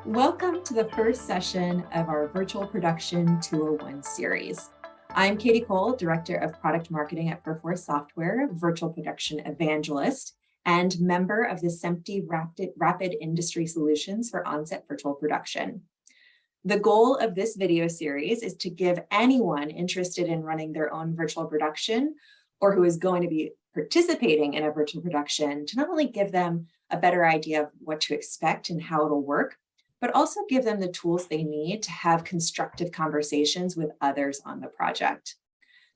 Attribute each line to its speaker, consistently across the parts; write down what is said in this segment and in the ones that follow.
Speaker 1: Welcome to the first session of our Virtual Production 201 series. I'm Katie Cole, Director of Product Marketing at Perforce Software, Virtual Production Evangelist, and member of the SEMPTI Rapid Industry Solutions for Onset Virtual Production. The goal of this video series is to give anyone interested in running their own virtual production or who is going to be participating in a virtual production to not only give them a better idea of what to expect and how it'll work, but also give them the tools they need to have constructive conversations with others on the project.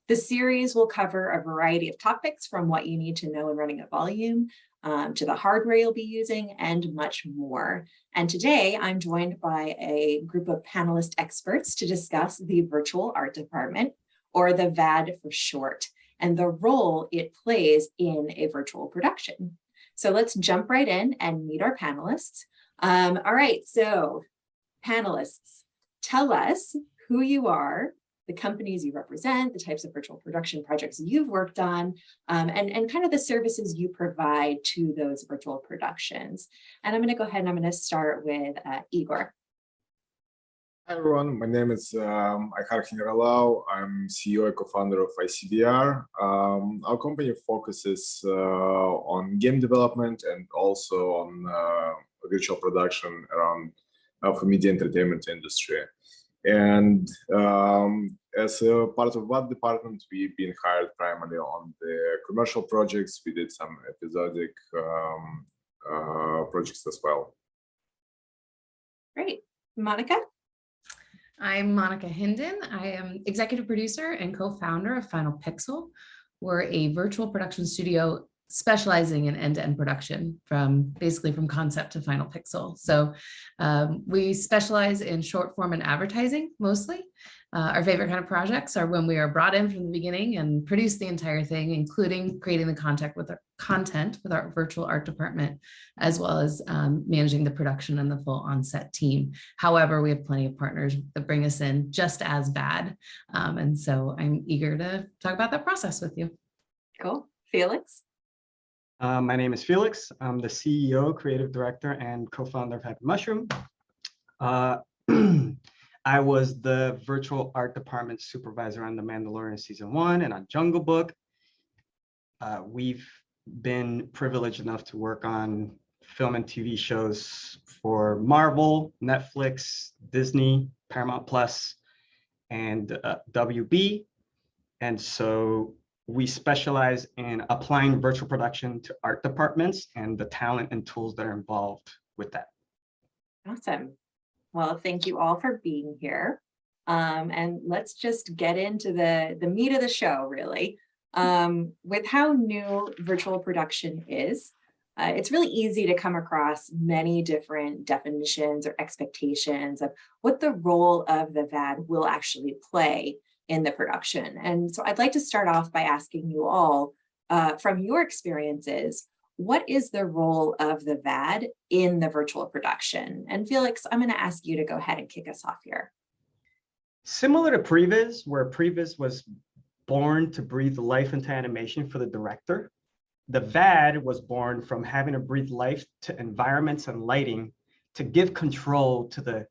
Speaker 1: The series will cover a variety of topics from what you need to know in running a volume, to the hardware you'll be using, and much more. And today I'm joined by a group of panelist experts to discuss the virtual art department, or the VAD for short, and the role it plays in a virtual production. So let's jump right in and meet our panelists. All right, so panelists, tell us who you are, the companies you represent, the types of virtual production projects you've worked on, and kind of the services you provide to those virtual productions. And I'm going to go ahead and I'm going to start with Igor.
Speaker 2: Hi everyone, my name is Ihar Heneralau. I'm CEO and co-founder of ICVR. Our company focuses on game development and also on virtual production around for media entertainment industry. And as a part of VAD department, we've been hired primarily on the commercial projects. We did some episodic projects as well.
Speaker 1: Great. Monica?
Speaker 3: I'm Monica Hinden. I am executive producer and co-founder of Final Pixel. We're a virtual production studio specializing in end-to-end production basically from concept to final pixel. So we specialize in short form and advertising mostly. Our favorite kind of projects are when we are brought in from the beginning and produce the entire thing, including creating the content with our virtual art department, as well as managing the production and the full on-set team. However, we have plenty of partners that bring us in just as VAD. And so I'm eager to talk about that process with you.
Speaker 1: Cool. Felix?
Speaker 4: My name is Felix. I'm the CEO, creative director, and co-founder of Happy Mushroom. I was the virtual art department supervisor on The Mandalorian Season 1 and on Jungle Book. We've been privileged enough to work on film and TV shows for Marvel, Netflix, Disney, Paramount Plus, and WB. And so we specialize in applying virtual production to art departments and the talent and tools that are involved with that.
Speaker 1: Awesome. Well, thank you all for being here. And let's just get into the meat of the show, really. With how new virtual production is, it's really easy to come across many different definitions or expectations of what the role of the VAD will actually play in the production. And so I'd like to start off by asking you all, from your experiences, what is the role of the VAD in the virtual production? And Felix, I'm going to ask you to go ahead and kick us off here.
Speaker 4: Similar to Previs, where Previs was born to breathe life into animation for the director, the VAD was born from having to breathe life to environments and lighting to give control to the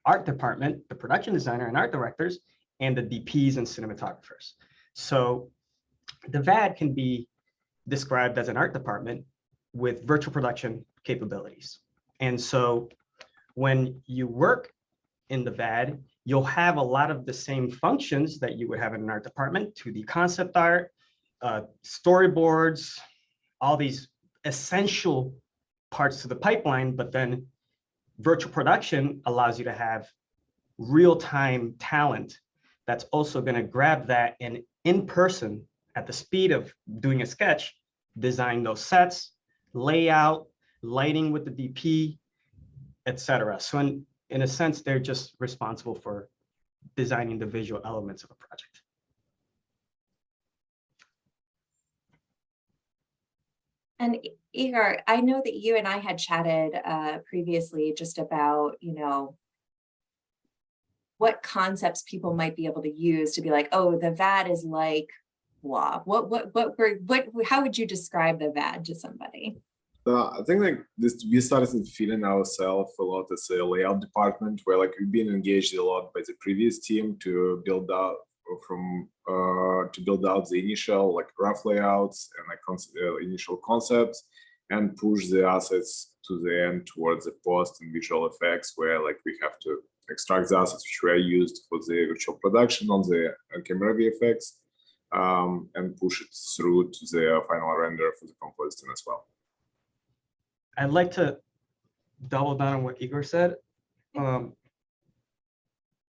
Speaker 4: art department, the production designer and art directors, and the DPs and cinematographers. So the VAD can be described as an art department with virtual production capabilities. And so when you work in the VAD, you'll have a lot of the same functions that you would have in an art department, 2D concept art, storyboards, all these essential parts to the pipeline, but then virtual production allows you to have real-time talent that's also going to grab that and in person at the speed of doing a sketch, design those sets, layout, lighting with the DP, etc. So in a sense, they're just responsible for designing the visual elements of a project.
Speaker 1: And Ihar, I know that you and I had chatted previously just about, what concepts people might be able to use to be like, oh, the VAD is like blah. How would you describe the VAD to somebody?
Speaker 2: I think like this, we started feeling ourselves a lot as a layout department, where like we've been engaged a lot by the previous team to build out the initial like rough layouts and like initial concepts, and push the assets to the end towards the post and visual effects, where like we have to extract the assets which were used for the virtual production on the camera VFX, and push it through to the final render for the compositing as well.
Speaker 4: I'd like to double down on what Igor said. The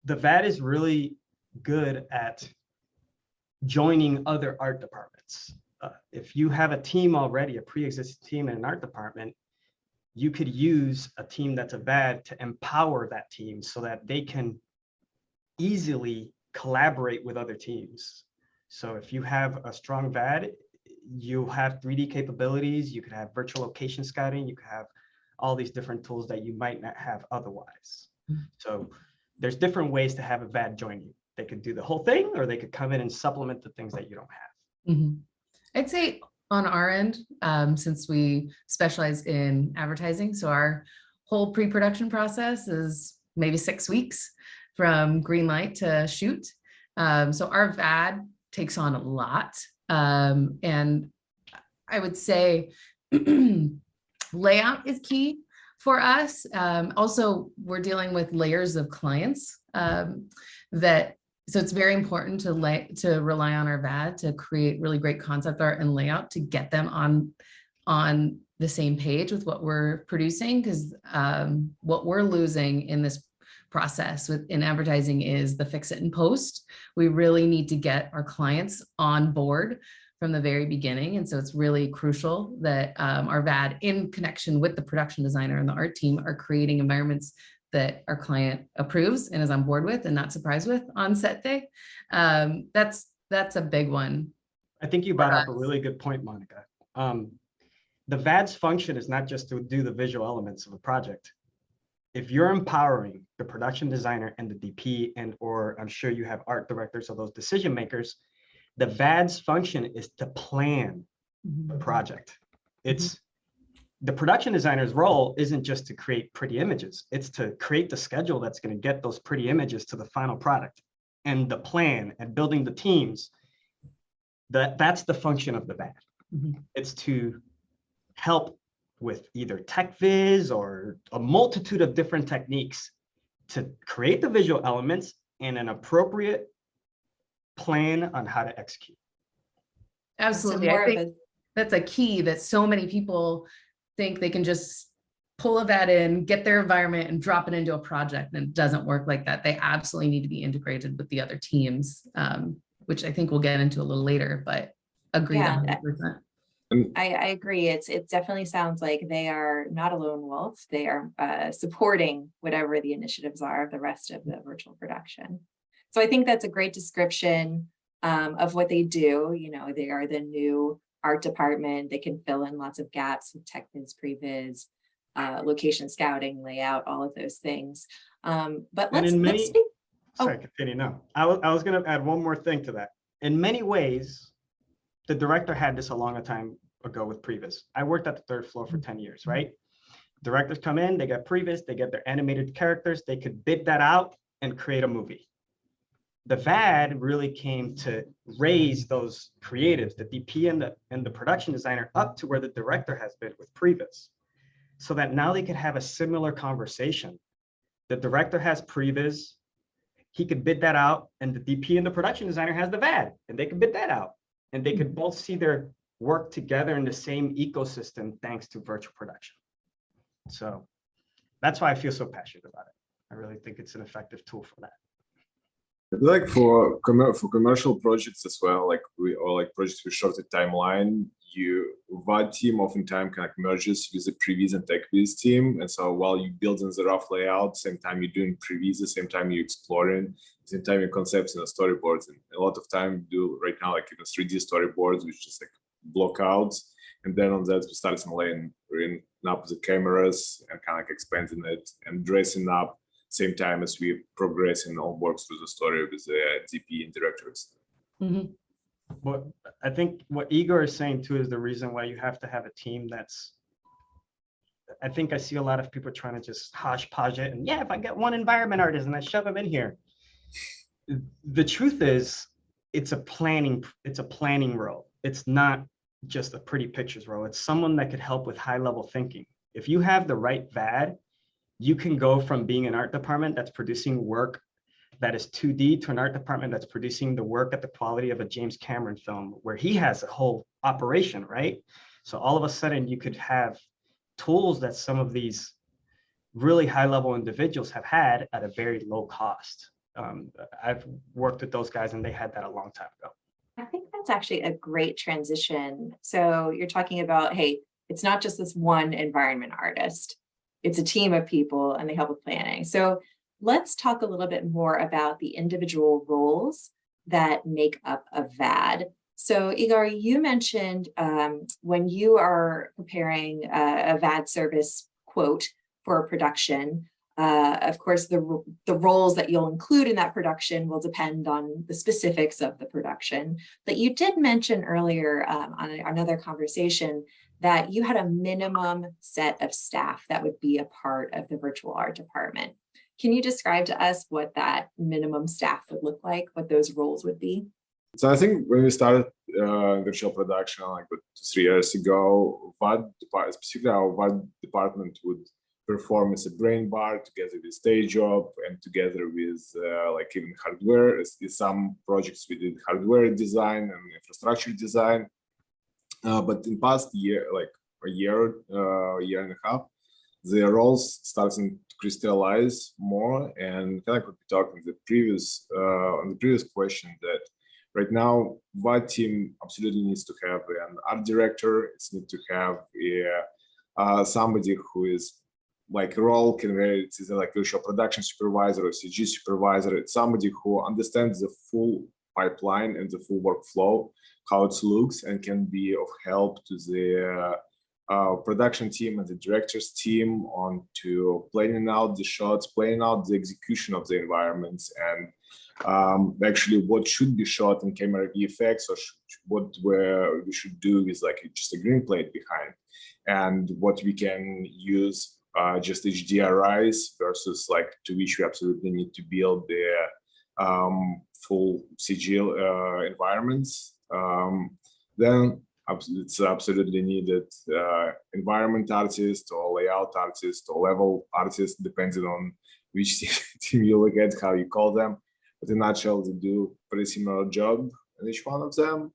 Speaker 4: VAD is really good at joining other art departments. If you have a team already, a pre-existing team in an art department, you could use a team that's a VAD to empower that team so that they can easily collaborate with other teams. So if you have a strong VAD, you have 3D capabilities, you could have virtual location scouting, you could have all these different tools that you might not have otherwise. So there's different ways to have a VAD join you. They could do the whole thing, or they could come in and supplement the things that you don't have.
Speaker 3: Mm-hmm. I'd say on our end, since we specialize in advertising, so our whole pre-production process is maybe 6 weeks from green light to shoot. So our VAD takes on a lot. And I would say layout is key for us. Also, we're dealing with layers of clients so it's very important to rely on our VAD to create really great concept art and layout to get them on the same page with what we're producing, because what we're losing in this process in advertising is the fix it and post. We really need to get our clients on board from the very beginning. And so it's really crucial that our VAD, in connection with the production designer and the art team, are creating environments that our client approves and is on board with and not surprised with on set day. That's a big one.
Speaker 4: I think you brought up a really good point, Monica. The VAD's function is not just to do the visual elements of a project. If you're empowering the production designer and the DP, or I'm sure you have art directors or those decision makers, the VAD's function is to plan the project. It's the production designer's role isn't just to create pretty images. It's to create the schedule that's going to get those pretty images to the final product, and the plan and building the teams. That's the function of the VAD. It's to help with either tech viz or a multitude of different techniques to create the visual elements and an appropriate plan on how to execute.
Speaker 3: Absolutely. I think that's a key that so many people think they can just pull a VAD in, get their environment and drop it into a project, and it doesn't work like that. They absolutely need to be integrated with the other teams, which I think we'll get into a little later, but agree 100%.
Speaker 1: I agree. It definitely sounds like they are not a lone wolf. They are supporting whatever the initiatives are of the rest of the virtual production. So I think that's a great description of what they do. You know, they are the new art department. They can fill in lots of gaps with tech viz, pre-viz, location scouting, layout, all of those things. But let's speak.
Speaker 4: Sorry, continue. No, I was going to add one more thing to that. In many ways, the director had this a long time ago with previs. I worked at the third floor for 10 years, right? Directors come in, they get previs, they get their animated characters, they could bid that out and create a movie. The VAD really came to raise those creatives, the DP and the production designer, up to where the director has been with previs, so that now they could have a similar conversation. The director has previs, he could bid that out, and the DP and the production designer has the VAD, and they could bid that out. And they could both see their work together in the same ecosystem thanks to virtual production. So that's why I feel so passionate about it. I really think it's an effective tool for that.
Speaker 2: Like for commercial projects as well, like projects with shorter timeline, VAD team oftentimes kind of merges with the previs and tech viz team. And so while you build in the rough layout, same time you're doing previs, the same time you're exploring, same time your concepts and storyboards. And a lot of time do right now, like in 3D storyboards, which just like block outs. And then on that, we start laying up the cameras and kind of like expanding it and dressing up same time as we progress and all works through the story with the DP and directors.
Speaker 4: But I think what Igor is saying too is the reason why you have to have a team that's I think I see a lot of people trying to just hodgepodge it. And yeah, if I get one environment artist and I shove them in here. The truth is, it's a planning role. It's not just a pretty pictures role. It's someone that could help with high level thinking. If you have the right VAD, you can go from being an art department that's producing work that is 2D to an art department that's producing the work at the quality of a James Cameron film, where he has a whole operation, right? So all of a sudden you could have tools that some of these really high level individuals have had at a very low cost. I've worked with those guys and they had that a long time ago.
Speaker 1: I think that's actually a great transition. So you're talking about, hey, it's not just this one environment artist, it's a team of people and they help with planning. So let's talk a little bit more about the individual roles that make up a VAD. So Ihar, you mentioned when you are preparing a VAD service quote for a production, of course, the roles that you'll include in that production will depend on the specifics of the production. But you did mention earlier on another conversation that you had a minimum set of staff that would be a part of the virtual art department. Can you describe to us what that minimum staff would look like, what those roles would be?
Speaker 2: So I think when we started virtual production like 3 years ago, VAD, specifically our VAD department would perform as a brain bar together with stage job and together with like even hardware. In some projects we did hardware design and infrastructure design. But in past year, like a year and a half, the roles starting to crystallize more, and kind of like what we talked in the previous on the previous question, that right now VAD team absolutely needs to have an art director. It's need to have somebody who is like role can vary. It's either like virtual production supervisor or CG supervisor. It's somebody who understands the full pipeline and the full workflow, how it looks, and can be of help to the production team and the director's team on to planning out the shots, planning out the execution of the environments, and actually what should be shot in camera VFX, or what we should do is like just a green plate behind, and what we can use just HDRIs versus like to which we absolutely need to build the full CG environments. Then it's absolutely needed environment artist or layout artist or level artist, depending on which team you look at, how you call them. But in a nutshell, they do pretty similar job in each one of them.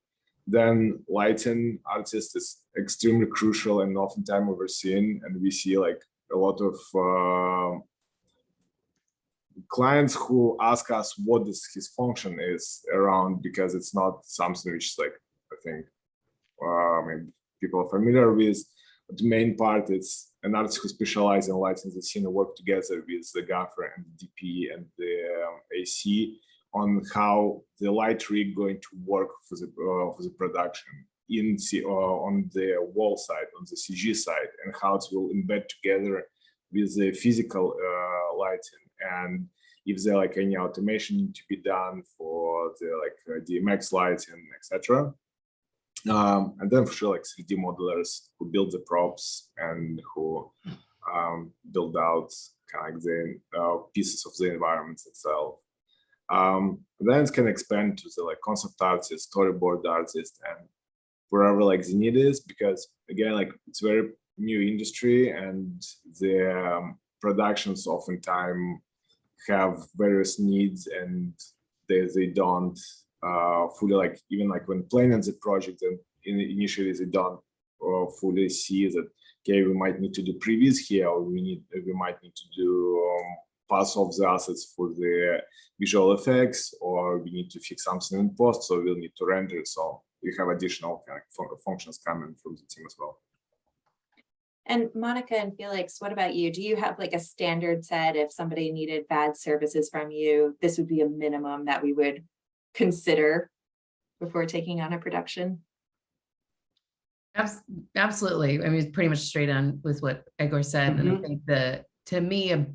Speaker 2: Then lighting artist is extremely crucial and oftentimes overseen, and we see like a lot of clients who ask us what his function is around, because it's not something which is like, I think maybe people are familiar with. But the main part is an artist who specializes in lighting the scene and work together with the gaffer and the DP and the AC on how the light rig going to work for the production on the wall side, on the CG side, and how it will embed together with the physical lighting, and if there like any automation need to be done for the like DMX lighting, etc. And then for sure like 3D modelers who build the props and who build out kind of the pieces of the environment itself. Then it can expand to the like concept artist, storyboard artist, and wherever like the need is, because again, like it's very new industry, and the productions oftentimes have various needs, and they don't fully like, even like when planning the project, and initially they don't fully see that, okay, we might need to do previews here, or we might need to do pass off the assets for the visual effects, or we need to fix something in post, so we'll need to render. So we have additional kind of functions coming from the team as well.
Speaker 1: And Monica and Felix, what about you? Do you have like a standard set? If somebody needed VAD services from you, this would be a minimum that we would consider before taking on a production?
Speaker 3: Absolutely. I mean, it's pretty much straight on with what Igor said. And I think to me,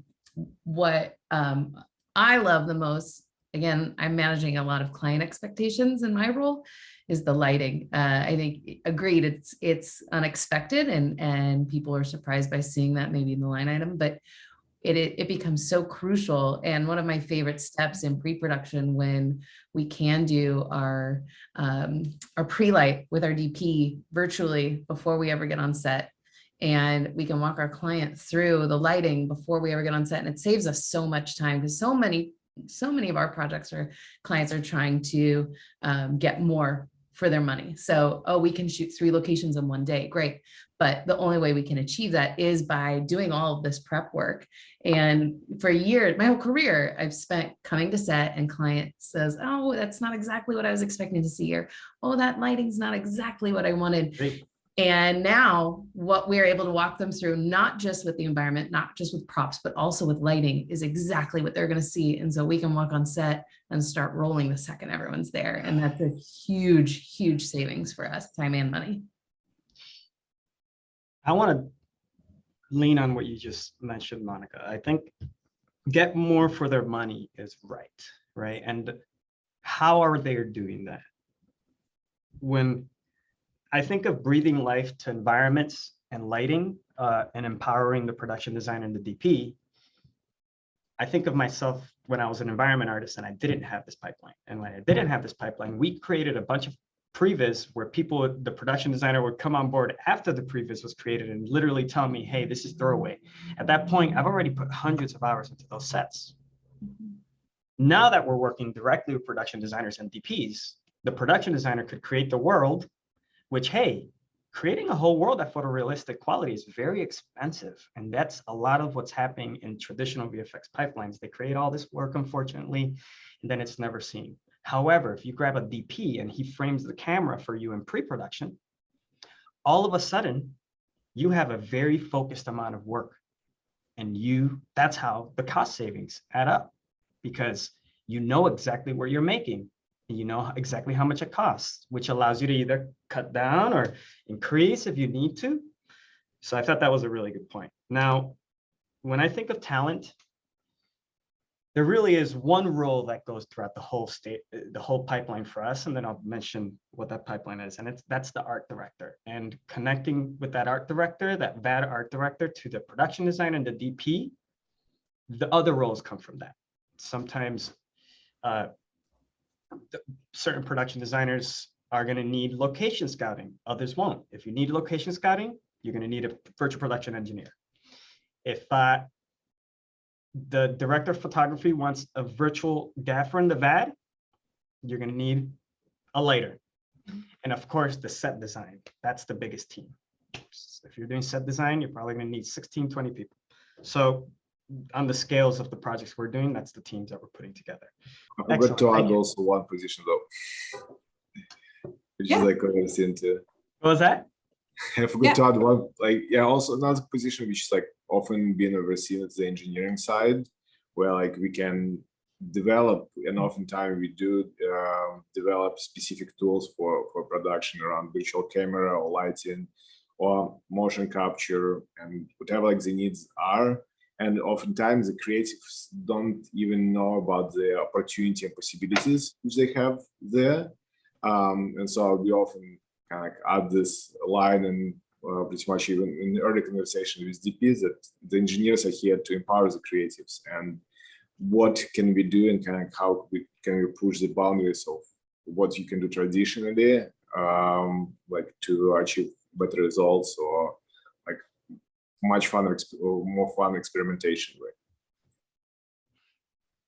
Speaker 3: what I love the most again, I'm managing a lot of client expectations in my role, is the lighting. I think, agreed, it's unexpected, and people are surprised by seeing that maybe in the line item, but it becomes so crucial. And one of my favorite steps in pre-production, when we can do our pre-light with our DP virtually before we ever get on set, and we can walk our client through the lighting before we ever get on set, and it saves us so much time, because so many of our projects or clients are trying to get more for their money. So, oh, we can shoot 3 locations in one day. Great. But the only way we can achieve that is by doing all of this prep work. And for years, my whole career, I've spent coming to set and client says, oh, that's not exactly what I was expecting to see, or, oh, that lighting's not exactly what I wanted.
Speaker 4: Great.
Speaker 3: And now what we're able to walk them through, not just with the environment, not just with props, but also with lighting, is exactly what they're going to see. And so we can walk on set and start rolling the second everyone's there. And that's a huge, huge savings for us, time and money.
Speaker 4: I want to lean on what you just mentioned, Monica. I think get more for their money is right? And how are they doing that? When I think of breathing life to environments and lighting and empowering the production designer and the DP, I think of myself when I was an environment artist and I didn't have this pipeline. And when I didn't have this pipeline, we created a bunch of previs where people, the production designer would come on board after the previs was created and literally tell me, hey, this is throwaway. At that point, I've already put hundreds of hours into those sets. Now that we're working directly with production designers and DPs, the production designer could create the world, which, hey, creating a whole world at photorealistic quality is very expensive. And that's a lot of what's happening in traditional VFX pipelines. They create all this work, unfortunately, and then it's never seen. However, if you grab a DP and he frames the camera for you in pre-production, all of a sudden, you have a very focused amount of work. And that's how the cost savings add up, because you know exactly where you're making. You know exactly how much it costs, which allows you to either cut down or increase if you need to. So I thought that was a really good point. Now, when I think of talent, there really is one role that goes throughout the whole pipeline for us, and then I'll mention what that pipeline is, and that's the art director. And connecting with that art director, that VAD art director, to the production designer and the DP, the other roles come from that. Sometimes certain production designers are going to need location scouting, others won't. If you need location scouting, you're going to need a virtual production engineer. If the director of photography wants a virtual gaffer in the VAD, you're going to need a lighter. And of course, the set design, that's the biggest team. If you're doing set design, you're probably going to need 16, 20 people. So on the scales of the projects we're doing, that's the teams that we're putting together.
Speaker 2: I forgot to add also one position though, which is like overseen to.
Speaker 4: What was that?
Speaker 2: I forgot to add one, also another position which is like often being overseen at the engineering side, where like we can develop, and oftentimes we do develop specific tools for production around virtual camera or lighting or motion capture and whatever like the needs are. And oftentimes the creatives don't even know about the opportunity and possibilities which they have there. And so we often kind of add this line, and pretty much even in the early conversation with DPs, that the engineers are here to empower the creatives, and what can we do and kind of how can we push the boundaries of what you can do traditionally, like to achieve better results or like much fun or more fun experimentation way.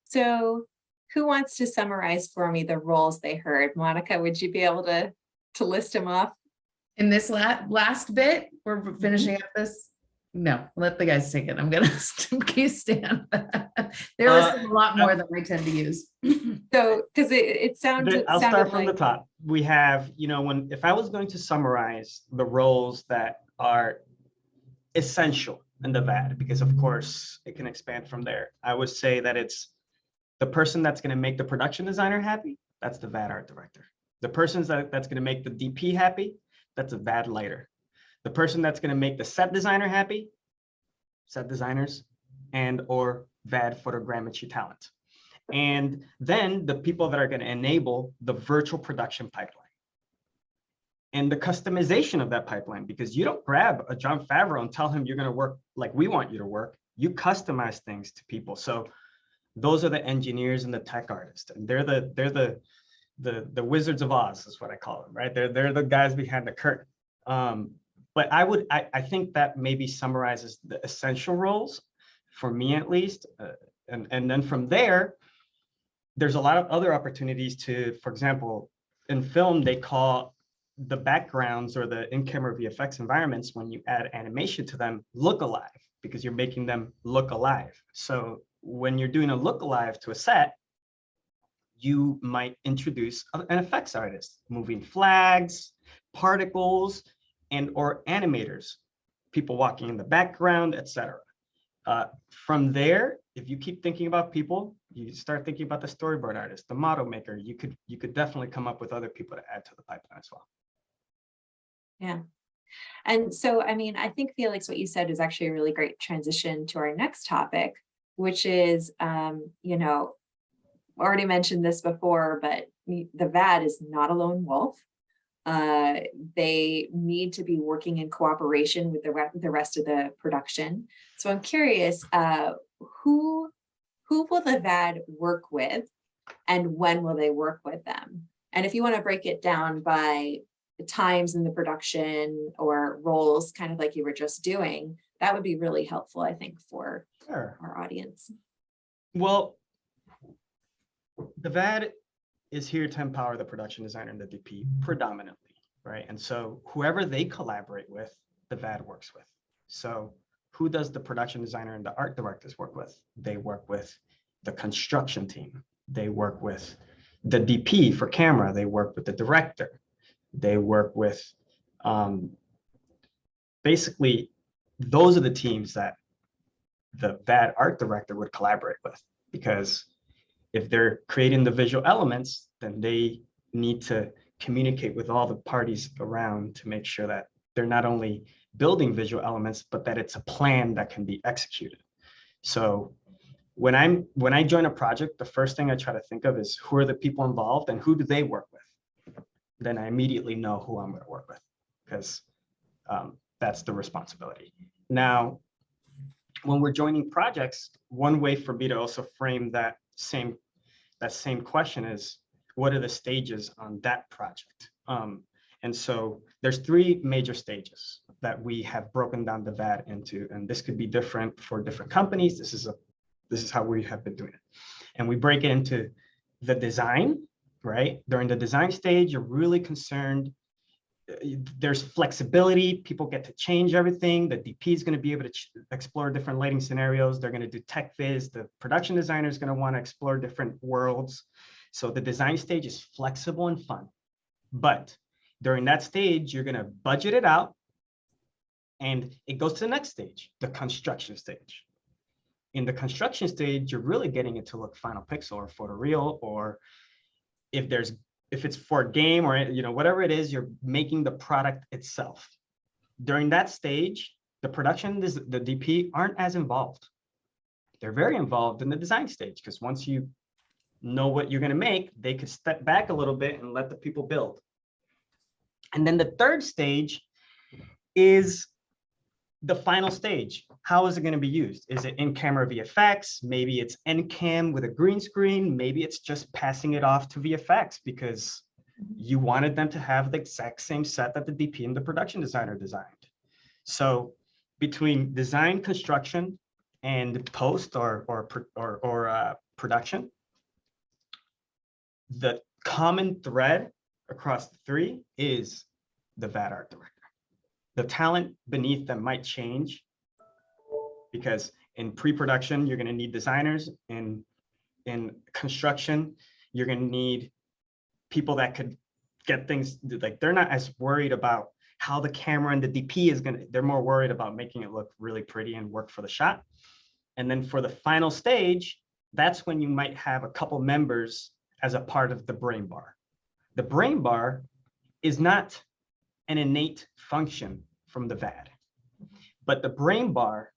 Speaker 1: So who wants to summarize for me the roles they heard? Monica, would you be able to list them off?
Speaker 3: In this last bit, we're finishing up this. No, let the guys take it. I'm gonna stand. There was a lot more than I tend to use.
Speaker 1: So, because it sounded.
Speaker 4: I'll start from the top. We have, if I was going to summarize the roles that are essential in the VAD, because of course it can expand from there, I would say that it's the person that's going to make the production designer happy. That's the VAD art director. The person that's going to make the DP happy. That's a VAD lighter. The person that's going to make the set designer happy, set designers, and or VAD photogrammetry talent. and then the people that are going to enable the virtual production pipeline and the customization of that pipeline, because you don't grab a Jon Favreau and tell him you're going to work like we want you to work. You customize things to people. So those are the engineers and the tech artists, and they're the Wizards of Oz is what I call them, right? They're the guys behind the curtain. But I think that maybe summarizes the essential roles for me, at least. And then from there, there's a lot of other opportunities to, for example, in film, they call the backgrounds or the in-camera VFX environments, when you add animation to them, look alive, because you're making them look alive. So when you're doing a look alive to a set, you might introduce an effects artist, moving flags, particles, and or animators, people walking in the background, etc. From there, if you keep thinking about people, you start thinking about the storyboard artist, the model maker. You could definitely come up with other people to add to the pipeline as well.
Speaker 1: Yeah. And so, I mean, I think, Felix, what you said is actually a really great transition to our next topic, which is, already mentioned this before, but the VAD is not a lone wolf. They need to be working in cooperation with the rest of the production. So I'm curious, who will the VAD work with, and when will they work with them? And if you want to break it down by the times in the production or roles, kind of like you were just doing, that would be really helpful, I think, for our audience.
Speaker 4: Well, the VAD is here to empower the production designer and the DP predominantly, right? And so whoever they collaborate with, the VAD works with. So who does the production designer and the art directors work with? They work with the construction team. They work with the DP for camera. They work with the director. They work with, basically, those are the teams that the VAD art director would collaborate with, because if they're creating the visual elements, then they need to communicate with all the parties around to make sure that they're not only building visual elements, but that it's a plan that can be executed. So when I join a project, the first thing I try to think of is who are the people involved and who do they work with? Then I immediately know who I'm going to work with, because that's the responsibility. Now, when we're joining projects, one way for me to also frame that same question is, what are the stages on that project? And so there's 3 major stages that we have broken down the VAD into, and this could be different for different companies. This is how we have been doing it. And we break it into the design, right? During the design stage, you're really concerned. There's flexibility. People get to change everything. The DP is going to be able to explore different lighting scenarios. They're going to do tech viz. The production designer is going to want to explore different worlds. So the design stage is flexible and fun. But during that stage, you're going to budget it out, and it goes to the next stage, the construction stage. In the construction stage, you're really getting it to look final pixel or photoreal, or if it's for a game or whatever it is, you're making the product itself. During that stage, the production, the DP aren't as involved. They're very involved in the design stage, because once you know what you're going to make, they could step back a little bit and let the people build. And then the third stage is the final stage. How is it going to be used? Is it in-camera VFX? Maybe it's in-cam with a green screen. Maybe it's just passing it off to VFX because you wanted them to have the exact same set that the DP and the production designer designed. So between design, construction, and post or production, the common thread across the 3 is the VAD art director. The talent beneath them might change, because in pre-production, you're going to need designers. In construction, you're going to need people that could get things, like, they're not as worried about how the camera and the DP is going to, they're more worried about making it look really pretty and work for the shot. And then for the final stage, that's when you might have a couple members as a part of the brain bar. The brain bar is not an innate function from the VAD, but the brain bar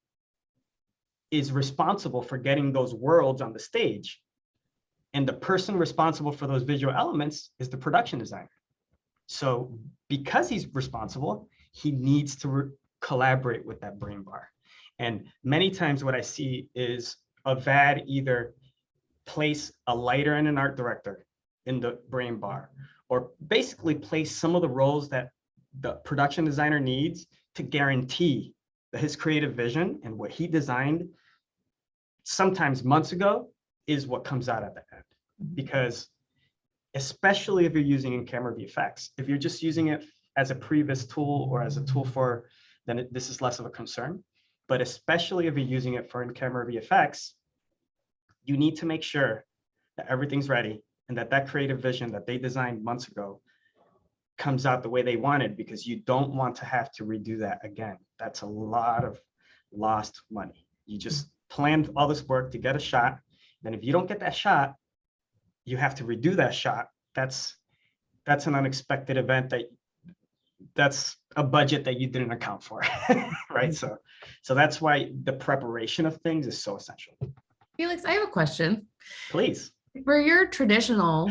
Speaker 4: is responsible for getting those worlds on the stage And the person responsible for those visual elements is the production designer. So because he's responsible, he needs to collaborate with that brain bar. And many times what I see is a VAD either place a lighter and an art director in the brain bar, or basically place some of the roles that the production designer needs to guarantee that his creative vision and what he designed sometimes months ago is what comes out at the end. Because especially if you're using in-camera VFX, if you're just using it as a previs tool or as a tool for, then this is less of a concern. But especially if you're using it for in-camera VFX, you need to make sure that everything's ready and that that creative vision that they designed months ago comes out the way they wanted, because you don't want to have to redo that again. That's a lot of lost money. You just planned all this work to get a shot. Then if you don't get that shot, you have to redo that shot. That's an unexpected event that's a budget that you didn't account for, right? So that's why the preparation of things is so essential.
Speaker 3: Felix, I have a question.
Speaker 4: Please.
Speaker 3: For your traditional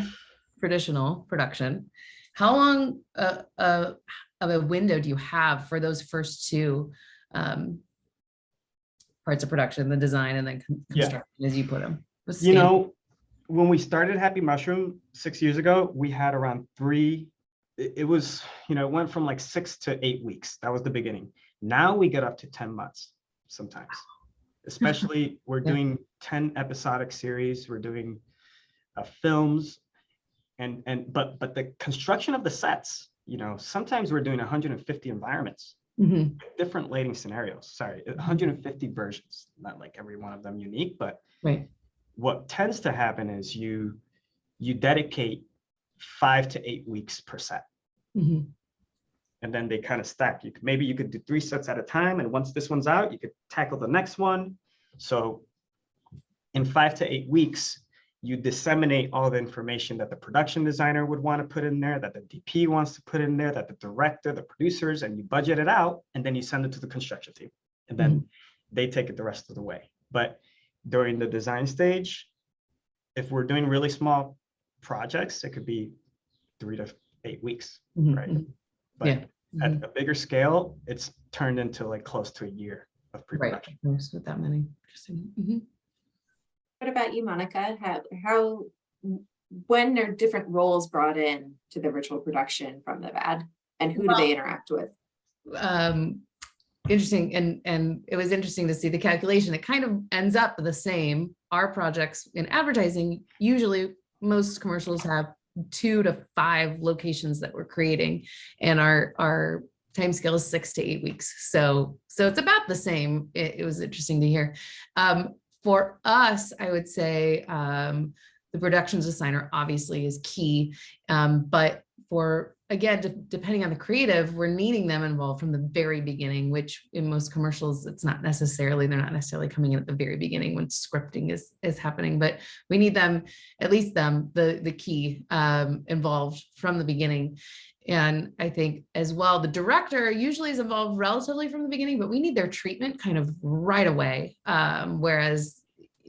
Speaker 3: production, how long of a window do you have for those first two parts of production, the design and then construction, as you put them?
Speaker 4: You know, when we started Happy Mushroom 6 years ago, we had around 3. It was, you know, it went from like 6 to 8 weeks. That was the beginning. Now we get up to 10 months sometimes. Especially we're doing 10 episodic series. We're doing films, but the construction of the sets, you know, sometimes we're doing 150 environments, different lighting scenarios. Sorry, 150 versions. Not like every one of them unique, but
Speaker 3: right.
Speaker 4: What tends to happen is you dedicate 5 to 8 weeks per set. And then they kind of stack. Maybe you could do 3 sets at a time, and once this one's out, you could tackle the next one. So in 5 to 8 weeks, you disseminate all the information that the production designer would want to put in there, that the DP wants to put in there, that the director, the producers, and you budget it out, and then you send it to the construction team, and then they take it the rest of the way. But during the design stage, if we're doing really small projects, it could be 3 to 8 weeks, right? But at a bigger scale, it's turned into like close to a year of pre-production.
Speaker 3: Right, with that many. Interesting.
Speaker 1: What about you, Monica? When are different roles brought in to the virtual production from the VAD, and who do they interact with?
Speaker 3: Interesting, and it was interesting to see the calculation. It kind of ends up the same. Our projects in advertising, usually most commercials have 2 to 5 locations that we're creating, and our time scale is 6 to 8 weeks. So it's about the same. It was interesting to hear. For us, I would say the productions designer obviously is key, but for, again, depending on the creative, we're needing them involved from the very beginning, which in most commercials, they're not necessarily coming in at the very beginning when scripting is happening, but we need them, at least the key involved from the beginning. And I think as well, the director usually is involved relatively from the beginning, but we need their treatment kind of right away. Whereas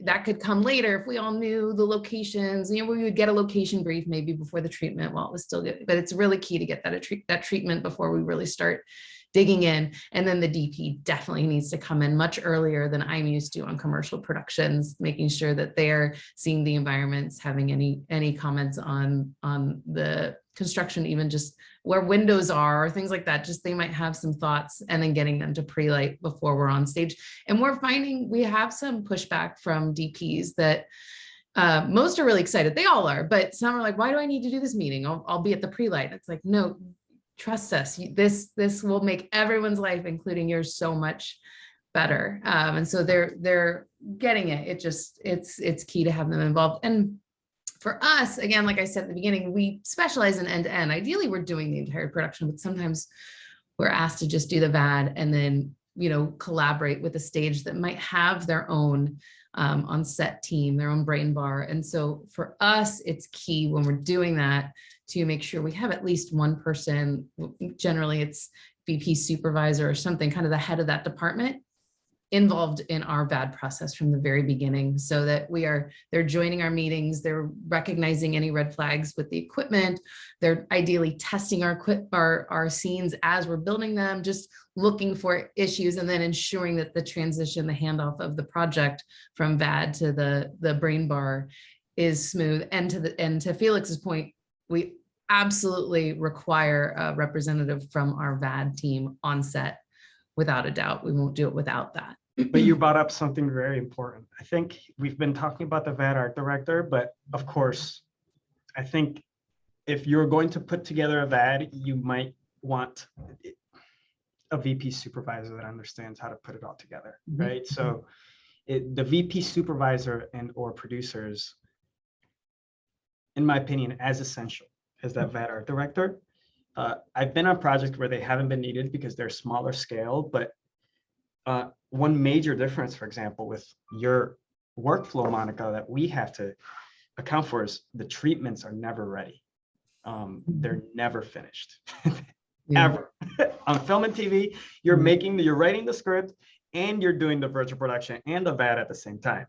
Speaker 3: that could come later if we all knew the locations, you know, we would get a location brief maybe before the treatment while it was still good, but it's really key to get that treatment before we really start digging in. And then the DP definitely needs to come in much earlier than I'm used to on commercial productions, making sure that they're seeing the environments, having any comments on the construction, even just where windows are or things like that. Just they might have some thoughts, and then getting them to pre-light before we're on stage. And we're finding we have some pushback from DPs that most are really excited. They all are, but some are like, why do I need to do this meeting? I'll be at the pre-light. It's like, no, trust us. This will make everyone's life, including yours, so much better. And so they're getting it. It's key to have them involved. And for us, again, like I said at the beginning, we specialize in end-to-end. Ideally, we're doing the entire production, but sometimes we're asked to just do the VAD and then, you know, collaborate with a stage that might have their own on-set team, their own brain bar. And so for us, it's key when we're doing that to make sure we have at least one person, generally it's VP supervisor or something, kind of the head of that department, involved in our VAD process from the very beginning, so that they're joining our meetings, they're recognizing any red flags with the equipment, they're ideally testing our scenes as we're building them, just looking for issues, and then ensuring that the transition, the handoff of the project from VAD to the brain bar is smooth. And to Felix's point, we absolutely require a representative from our VAD team on set, without a doubt. We won't do it without that.
Speaker 4: But you brought up something very important. I think we've been talking about the VAD art director, but of course, I think if you're going to put together a VAD, you might want a VP supervisor that understands how to put it all together, right? So the VP supervisor and or producers, in my opinion, as essential as that VAD art director. I've been on projects where they haven't been needed because they're smaller scale, but one major difference, for example, with your workflow, Monica, that we have to account for is the treatments are never ready. They're never finished, ever. On film and TV, you're writing the script and you're doing the virtual production and the VAD at the same time.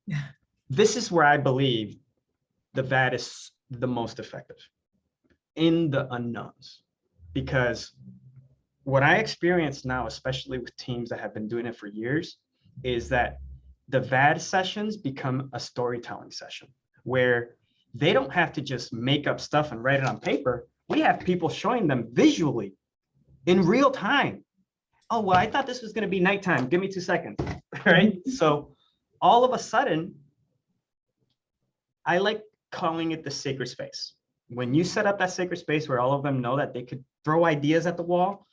Speaker 3: Yeah.
Speaker 4: This is where I believe the VAD is the most effective, in the unknowns, because what I experience now, especially with teams that have been doing it for years, is that the VAD sessions become a storytelling session where they don't have to just make up stuff and write it on paper. We have people showing them visually in real time. Oh, well, I thought this was going to be nighttime. Give me 2 seconds, right? So all of a sudden, I like calling it the sacred space. When you set up that sacred space where all of them know that they could throw ideas at the wall,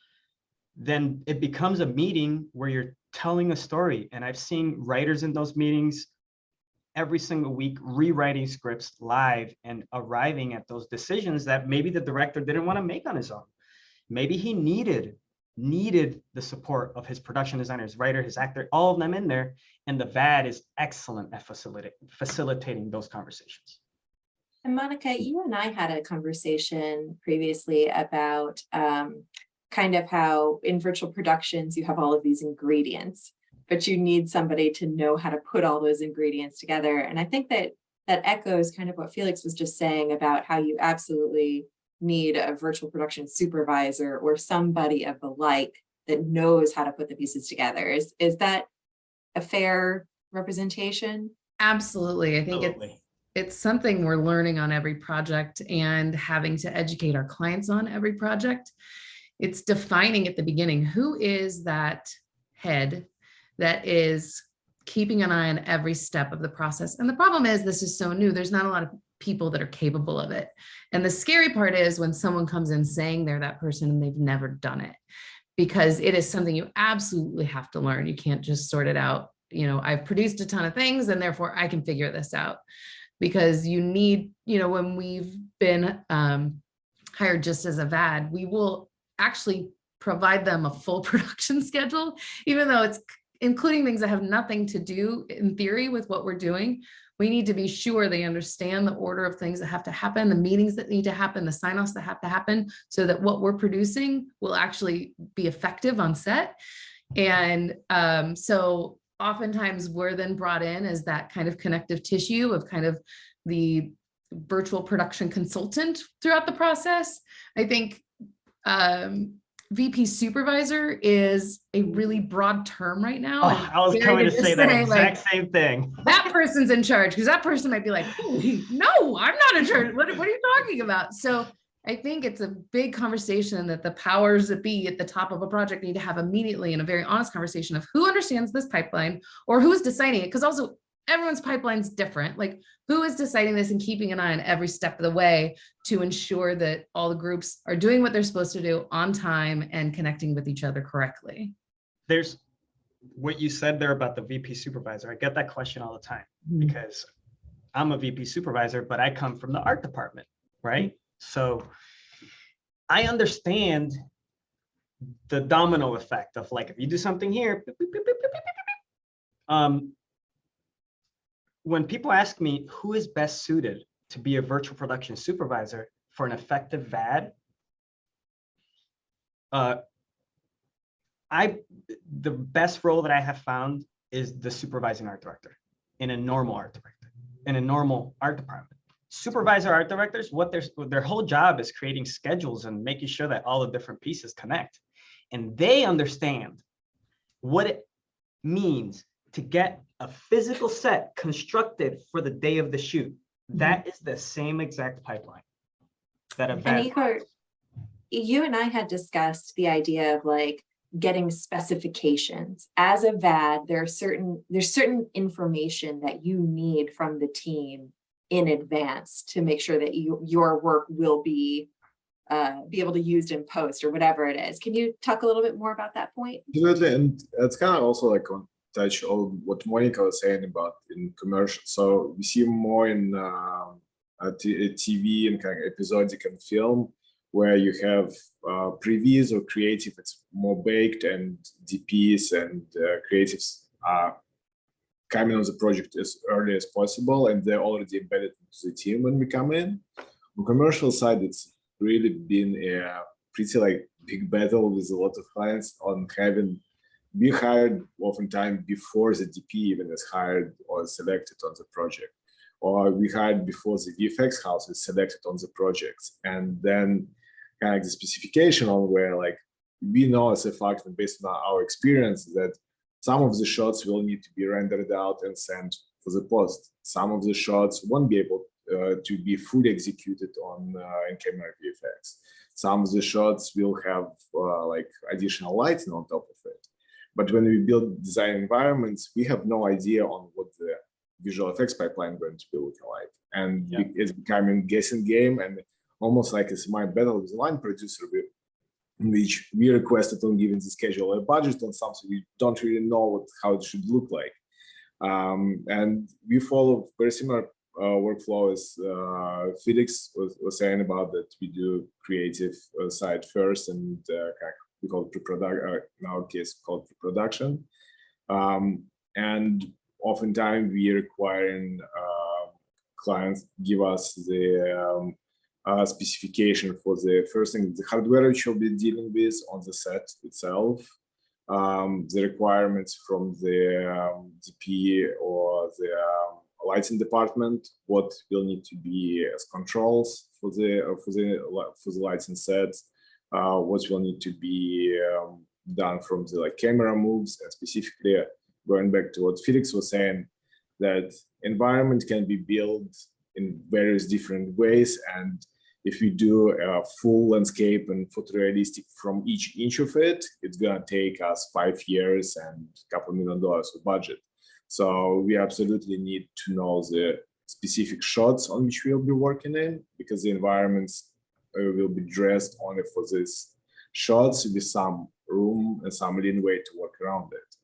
Speaker 4: then it becomes a meeting where you're telling a story. And I've seen writers in those meetings every single week rewriting scripts live and arriving at those decisions that maybe the director didn't want to make on his own. Maybe he needed the support of his production designer, his writer, his actor, all of them in there. And the VAD is excellent at facilitating those conversations.
Speaker 1: And Monica, you and I had a conversation previously about kind of how in virtual productions, you have all of these ingredients, but you need somebody to know how to put all those ingredients together. And I think that echoes kind of what Felix was just saying about how you absolutely need a virtual production supervisor or somebody of the like that knows how to put the pieces together. Is that a fair representation?
Speaker 3: Absolutely. I think it's something we're learning on every project and having to educate our clients on every project. It's defining at the beginning, who is that head that is keeping an eye on every step of the process. And the problem is, this is so new. There's not a lot of people that are capable of it. And the scary part is when someone comes in saying they're that person and they've never done it, because it is something you absolutely have to learn. You can't just sort it out. You know, I've produced a ton of things and therefore I can figure this out, because you need, you know, when we've been hired just as a VAD, we will actually provide them a full production schedule, even though it's including things that have nothing to do in theory with what we're doing. We need to be sure they understand the order of things that have to happen, the meetings that need to happen, the sign-offs that have to happen, so that what we're producing will actually be effective on set. And so oftentimes we're then brought in as that kind of connective tissue of kind of the virtual production consultant throughout the process. I think VP supervisor is a really broad term right now.
Speaker 4: Oh, I was coming to say that exact same thing.
Speaker 3: That person's in charge, because that person might be like, oh, no, I'm not in charge. What are you talking about? So I think it's a big conversation that the powers that be at the top of a project need to have immediately, in a very honest conversation of who understands this pipeline or who's deciding it. Because also everyone's pipeline's different. Like, who is deciding this and keeping an eye on every step of the way to ensure that all the groups are doing what they're supposed to do on time and connecting with each other correctly?
Speaker 4: There's what you said there about the VP supervisor. I get that question all the time because I'm a VP supervisor, but I come from the art department, right? So I understand the domino effect of, like, if you do something here, when people ask me who is best suited to be a virtual production supervisor for an effective VAD, I the best role that I have found is the supervising art director in a normal art director, in a normal art department. Supervisor art directors, what their whole job is creating schedules and making sure that all the different pieces connect. And they understand what it means to get a physical set constructed for the day of the shoot. That is the same exact pipeline that a VAD.
Speaker 1: And Ihar, you and I had discussed the idea of like getting specifications. As a VAD, there's certain information that you need from the team in advance to make sure that your work will be able to use in post or whatever it is. Can you talk a little bit more about that point?
Speaker 2: Absolutely, and it's kind of also like on touch on what Monica was saying about in commercial. So we see more in TV and kind of episodic and film, where you have previews or creative. It's more baked, and DPs and creatives are coming on the project as early as possible, and they're already embedded into the team when we come in. On commercial side, it's really been a pretty like big battle with a lot of clients on having be hired oftentimes before the DP even is hired or selected on the project, or we hired before the VFX house is selected on the projects, and then kind of the specification on where like we know as a fact and based on our experience that some of the shots will need to be rendered out and sent for the post. Some of the shots won't be able to be fully executed on in-camera VFX. Some of the shots will have like additional lighting on top of it. But when we build design environments, we have no idea on what the visual effects pipeline is going to be looking like. And it's becoming a guessing game, and almost like it's my battle with the line producer, in which we requested on giving the schedule a budget on something we don't really know how it should look like. And we follow very similar workflow as Felix was saying about that. We do creative side first, and we call it pre-production, in our case called pre-production. And oftentimes we requiring clients give us the specification for the first thing, the hardware which you'll be dealing with on the set itself, the requirements from the DP or the lighting department, what will need to be as controls for the lighting sets, what will need to be done from the like camera moves, and specifically going back to what Felix was saying, that environment can be built in various different ways, and if we do a full landscape and photorealistic from each inch of it, it's gonna take us 5 years and a couple $1 million of budget. So we absolutely need to know the specific shots on which we'll be working in, because the environments will be dressed only for these shots with some room and some leeway to work around it.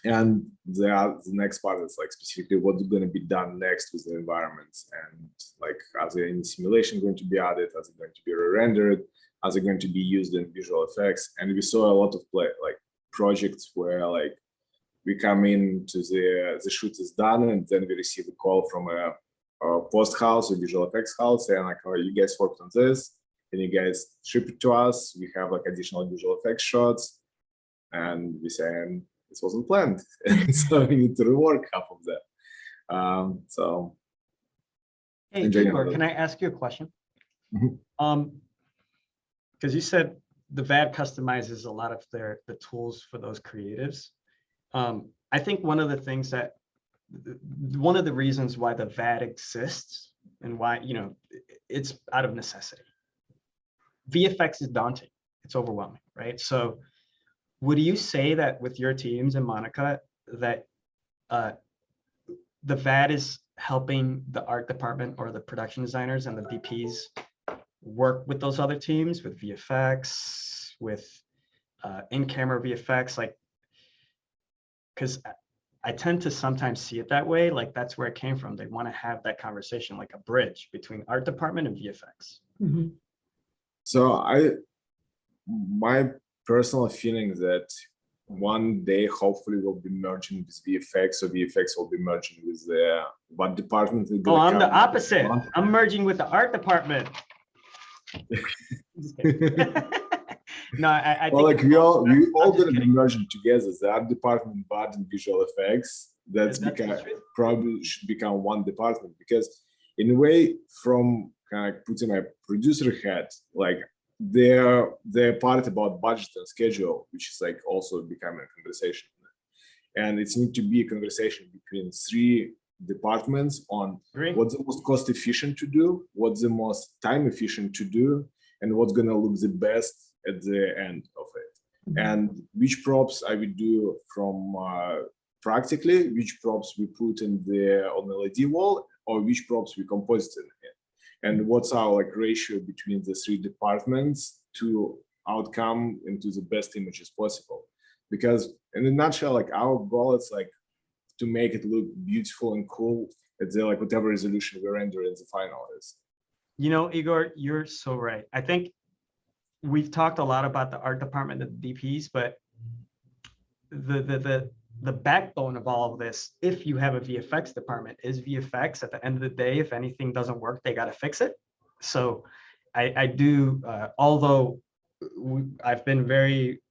Speaker 2: And the next part is like specifically what's going to be done next with the environments, and like are there any simulation going to be added, are they going to be re-rendered, are they going to be used in visual effects. And we saw a lot of projects where like we come in to the shoot is done, and then we receive a call from a post house or visual effects house saying like, oh, you guys worked on this, and you guys ship it to us, we have like additional visual effects shots, and we say this wasn't planned, so we need to rework half of that. So,
Speaker 4: hey, Ihar, can I ask you a question?
Speaker 2: Mm-hmm.
Speaker 4: Because you said the VAD customizes a lot of the tools for those creatives. I think one of the reasons why the VAD exists and why, it's out of necessity. VFX is daunting, it's overwhelming, right? So would you say that with your teams and Monica that the VAD is helping the art department or the production designers and the DPs work with those other teams, with VFX, with in-camera VFX, like, because I tend to sometimes see it that way, like that's where it came from. They want to have that conversation, like a bridge between art department and VFX.
Speaker 3: Mm-hmm.
Speaker 2: So my personal feeling that one day hopefully we'll be merging with VFX, or VFX will be merging with the VAD department.
Speaker 4: Oh, I'm the opposite. I'm merging with the art department. No, I
Speaker 2: Well,
Speaker 4: think
Speaker 2: like we all
Speaker 4: I'm just
Speaker 2: gonna be
Speaker 4: kidding.
Speaker 2: merging together. The art department, VAD, and visual effects. That's
Speaker 4: That's
Speaker 2: become
Speaker 4: the truth.
Speaker 2: probably should become one department because, in a way, from kind of putting my producer hat, like they're part about budget and schedule, which is like also becoming a conversation, and it's need to be a conversation between three departments on
Speaker 4: Agree.
Speaker 2: what's the most cost efficient to do, what's the most time efficient to do, and what's gonna look the best at the end of it. And which props I would do from practically, which props we put in on the LED wall, or which props we composite in it. And what's our like ratio between the three departments to outcome into the best images possible. Because in a nutshell, like our goal is like to make it look beautiful and cool at the like whatever resolution we render in the final is.
Speaker 4: You know, Igor, you're so right. I think we've talked a lot about the art department and the DPs, but the backbone of all of this, if you have a VFX department, is VFX. At the end of the day, if anything doesn't work, they got to fix it. So I do, although I've been very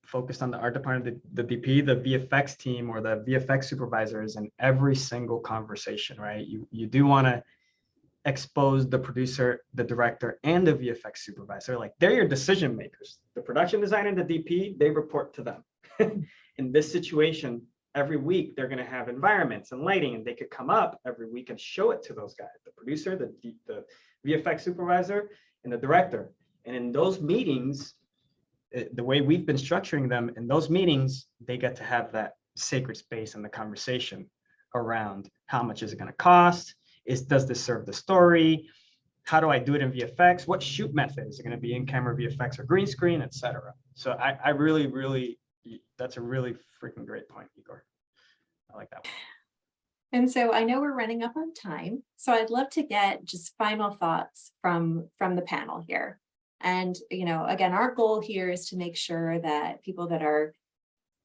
Speaker 4: focused on the art department, the DP, the VFX team or the VFX supervisor is in every single conversation, right? You do want to expose the producer, the director, and the VFX supervisor. Like they're your decision makers. The production designer and the DP, they report to them. In this situation, every week they're going to have environments and lighting, and they could come up every week and show it to those guys, the producer, the VFX supervisor, and the director. And in those meetings, the way we've been structuring them, in those meetings, they get to have that sacred space in the conversation around how much is it going to cost? Does this serve the story? How do I do it in VFX? What shoot method? Is it going to be in-camera VFX or green screen, etc.? So I really, that's a really freaking great point, Igor. I like that one.
Speaker 1: And so I know we're running up on time, so I'd love to get just final thoughts from the panel here. And, you know, again, our goal here is to make sure that people that are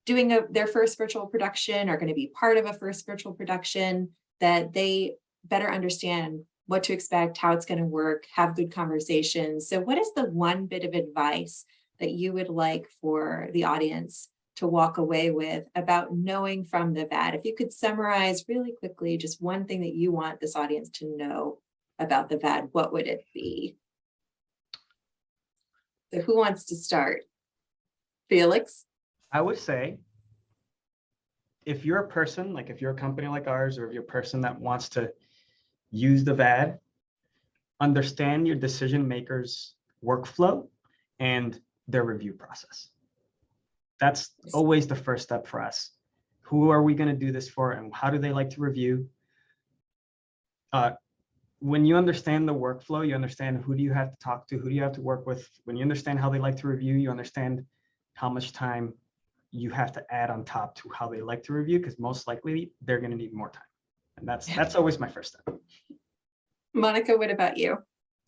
Speaker 1: doing their first virtual production are going to be part of a first virtual production, that they better understand what to expect, how it's going to work, have good conversations. So what is the one bit of advice that you would like for the audience to walk away with about knowing from the VAD? If you could summarize really quickly, just one thing that you want this audience to know about the VAD, what would it be? So who wants to start? Felix?
Speaker 4: I would say, if you're a person, like if you're a company like ours, or if you're a person that wants to use the VAD, understand your decision makers' workflow and their review process. That's always the first step for us. Who are we going to do this for, and how do they like to review? When you understand the workflow, you understand who do you have to talk to, who do you have to work with. When you understand how they like to review, you understand how much time you have to add on top to how they like to review, because most likely they're going to need more time. And that's always my first step.
Speaker 1: Monica, what about you?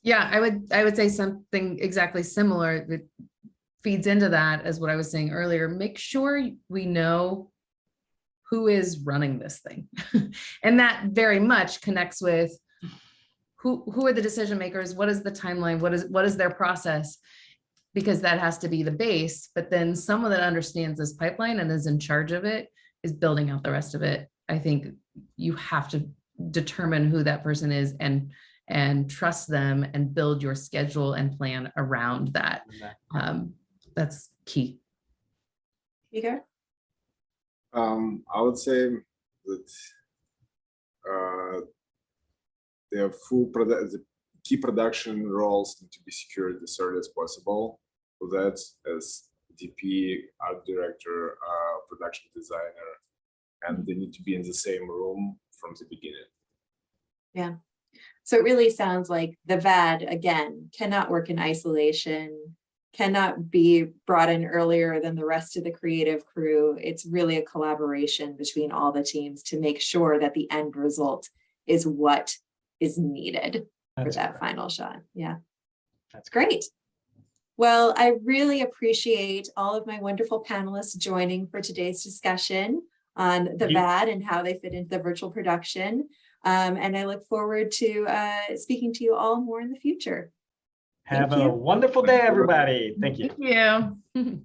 Speaker 3: Yeah, I would say something exactly similar that feeds into that as what I was saying earlier. Make sure we know who is running this thing. And that very much connects with who are the decision makers, what is the timeline, what is their process, because that has to be the base. But then someone that understands this pipeline and is in charge of it is building out the rest of it. I think you have to determine who that person is and trust them and build your schedule and plan around that. That's key.
Speaker 1: Igor?
Speaker 2: I would say that the key production roles need to be secured as early as possible. For that, as DP, art director, production designer, and they need to be in the same room from the beginning.
Speaker 1: Yeah. So it really sounds like the VAD, again, cannot work in isolation, cannot be brought in earlier than the rest of the creative crew. It's really a collaboration between all the teams to make sure that the end result is what is needed for that final shot. Yeah, that's great. Well, I really appreciate all of my wonderful panelists joining for today's discussion on the VAD and how they fit into the virtual production. And I look forward to speaking to you all more in the future.
Speaker 4: Have
Speaker 1: Thank
Speaker 4: a
Speaker 1: you.
Speaker 4: wonderful day, everybody. Thank you.
Speaker 3: Thank you.